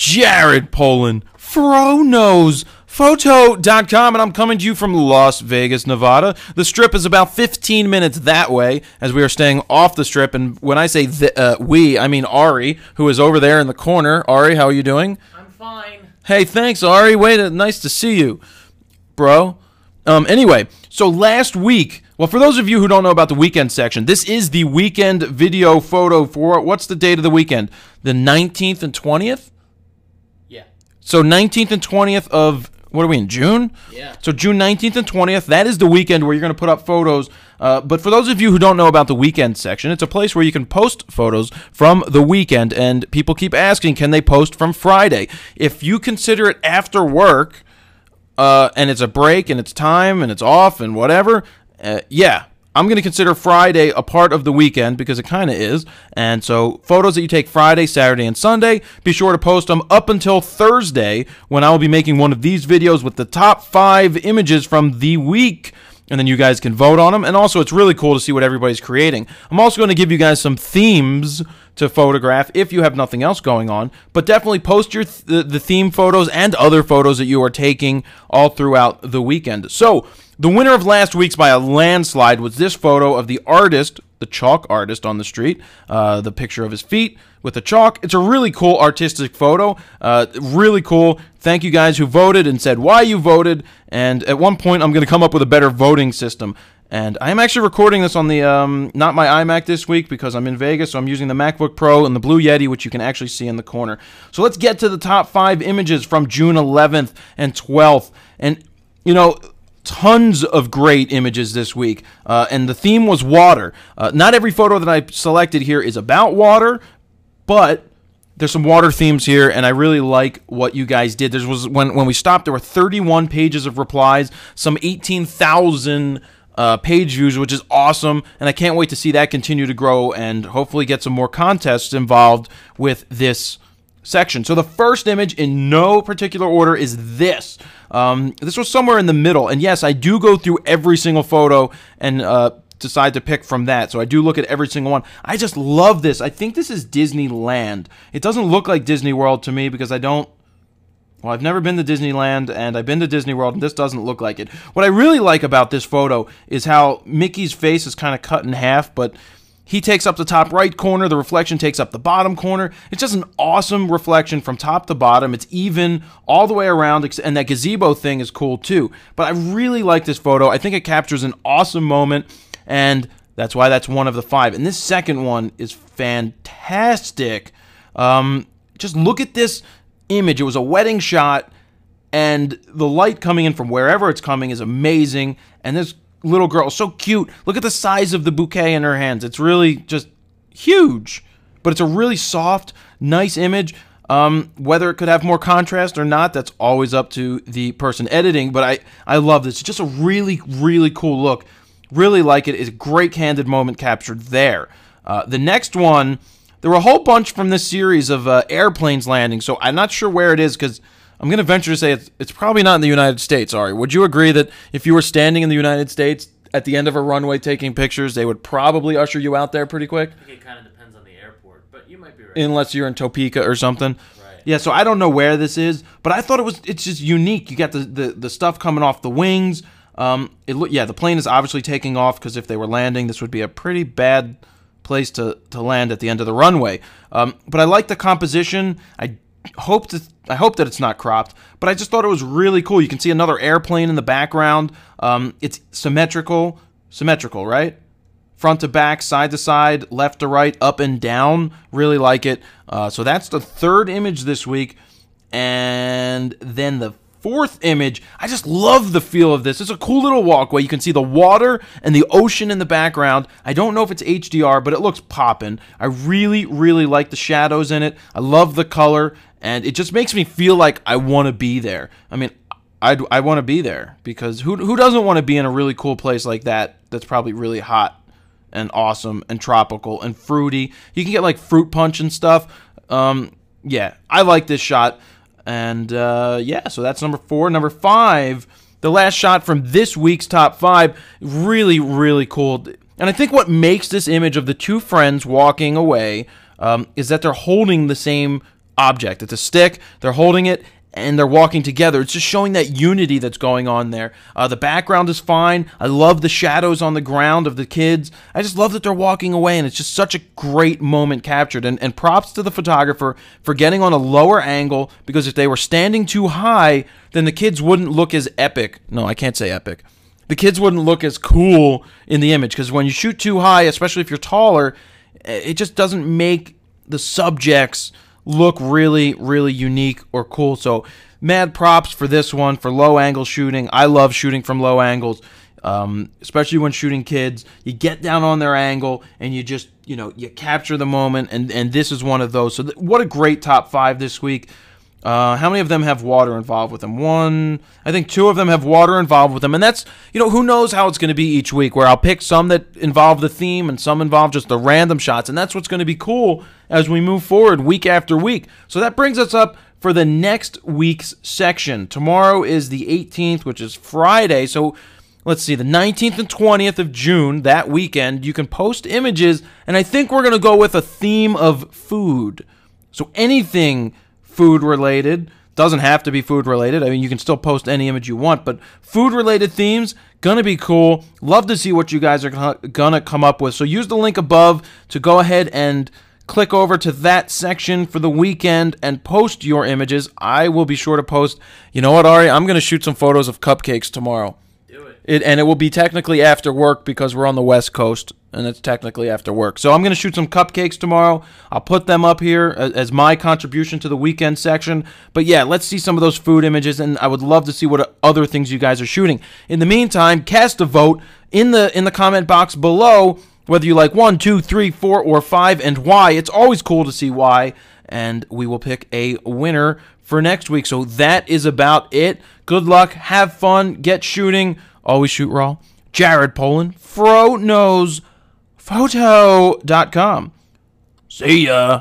Jared Polin, FroKnowsPhoto.com, and I'm coming to you from Las Vegas, Nevada. The Strip is about 15 minutes that way, as we are staying off the Strip. And when I say we, I mean Ari, who is over there in the corner. Ari, how are you doing? I'm fine. Hey, thanks, Ari. Nice to see you, bro. Anyway, so last week, well, for those of you who don't know about the weekend section, this is the weekend video photo for, what's the date of the weekend? The 19th and 20th? Yeah. So 19th and 20th of, what are we in, June? Yeah. So June 19th and 20th, that is the weekend where you're going to put up photos. But for those of you who don't know about the weekend section, it's a place where you can post photos from the weekend, and people keep asking, can they post from Friday? If you consider it after work, and it's a break, and it's time, and it's off, and whatever, yeah, I'm going to consider Friday a part of the weekend, because it kind of is. And so photos that you take Friday, Saturday, and Sunday, be sure to post them up until Thursday, when I will be making one of these videos with the top 5 images from the week. And then you guys can vote on them. And also, it's really cool to see what everybody's creating. I'm also going to give you guys some themes to photograph if you have nothing else going on. But definitely post your the theme photos and other photos that you are taking all throughout the weekend. So, the winner of last week's by a landslide was this photo of the artist, the chalk artist on the street, the picture of his feet with the chalk. It's a really cool artistic photo, really cool. Thank you guys who voted and said why you voted, and at one point I'm going to come up with a better voting system. And I am actually recording this on the, not my iMac this week because I'm in Vegas, so I'm using the MacBook Pro and the Blue Yeti, which you can actually see in the corner. So let's get to the top 5 images from June 11th and 12th. And, you know, tons of great images this week, and the theme was water. Not every photo that I selected here is about water, but there's some water themes here, and I really like what you guys did. There was when we stopped, there were 31 pages of replies, some 18,000 page views, which is awesome, and I can't wait to see that continue to grow and hopefully get some more contests involved with this section. So the first image, in no particular order, is this. This was somewhere in the middle, and yes, I do go through every single photo and decide to pick from that, so I do look at every single one. I just love this. I think this is Disneyland. It doesn't look like Disney World to me because well, I've never been to Disneyland, and I've been to Disney World, and this doesn't look like it. What I really like about this photo is how Mickey's face is kind of cut in half, but he takes up the top right corner, the reflection takes up the bottom corner. It's just an awesome reflection from top to bottom. It's even all the way around, and that gazebo thing is cool too. But I really like this photo. I think it captures an awesome moment, and that's why that's one of the 5. And this second one is fantastic. Just look at this image. It was a wedding shot, and the light coming in from wherever it's coming is amazing. And this little girl, so cute. Look at the size of the bouquet in her hands. It's really just huge, but it's a really soft, nice image. Whether it could have more contrast or not, that's always up to the person editing, but I love this. It's just a really, really cool look. Really like it. It's a great candid moment captured there. The next one, there were a whole bunch from this series of airplanes landing, so I'm not sure where it is because I'm going to venture to say it's probably not in the United States, Ari. Would you agree that if you were standing in the United States at the end of a runway taking pictures, they would probably usher you out there pretty quick? I think it kind of depends on the airport, but you might be right. Unless you're in Topeka or something. Right. Yeah, so I don't know where this is, but I thought it's just unique. You got the stuff coming off the wings. The plane is obviously taking off because if they were landing, this would be a pretty bad place to land at the end of the runway. But I like the composition. I hope that it's not cropped, but I just thought it was really cool. You can see another airplane in the background. It's symmetrical, right? Front to back, side to side, left to right, up and down. Really like it. So that's the 3rd image this week. And then the 4th image, I just love the feel of this. It's a cool little walkway. You can see the water and the ocean in the background. I don't know if it's HDR, but it looks poppin'. I really, really like the shadows in it. I love the color, and it just makes me feel like I want to be there. I mean, I want to be there because who doesn't want to be in a really cool place like that that's probably really hot and awesome and tropical and fruity. You can get like fruit punch and stuff. Yeah, I like this shot. And, yeah, so that's number 4. Number 5, the last shot from this week's top 5, really, really cool. And I think what makes this image of the 2 friends walking away is that they're holding the same object. It's a stick. They're holding it, and they're walking together. It's just showing that unity that's going on there. The background is fine. I love the shadows on the ground of the kids. I just love that they're walking away, and it's just such a great moment captured. And props to the photographer for getting on a lower angle, because if they were standing too high, then the kids wouldn't look as epic. No, I can't say epic. The kids wouldn't look as cool in the image, because when you shoot too high, especially if you're taller, it just doesn't make the subjects look really, really unique or cool. So mad props for this one, for low angle shooting. I love shooting from low angles, especially when shooting kids. You get down on their angle and you just, you capture the moment, and this is one of those. So what a great top 5 this week. How many of them have water involved with them? I think 2 of them have water involved with them. And that's, who knows how it's going to be each week, where I'll pick some that involve the theme and some involve just the random shots. And that's what's going to be cool as we move forward week after week. So that brings us up for the next week's section. Tomorrow is the 18th, which is Friday. So let's see, the 19th and 20th of June, that weekend, you can post images. And I think we're going to go with a theme of food. So anything food related. Doesn't have to be food related. I mean, you can still post any image you want, but food related themes, gonna be cool. Love to see what you guys are gonna come up with. So use the link above to go ahead and click over to that section for the weekend and post your images. I will be sure to post. You know what, Ari? I'm gonna shoot some photos of cupcakes tomorrow. Do it. And it will be technically after work, because we're on the West Coast, and it's technically after work. So I'm going to shoot some cupcakes tomorrow. I'll put them up here as my contribution to the weekend section. But yeah, let's see some of those food images, and I would love to see what other things you guys are shooting. In the meantime, cast a vote in the comment box below, whether you like 1, 2, 3, 4, or 5, and why. It's always cool to see why, and we will pick a winner for next week. So that is about it. Good luck. Have fun. Get shooting. Always shoot raw. Jared Polin, FroKnowsPhoto.com. See ya.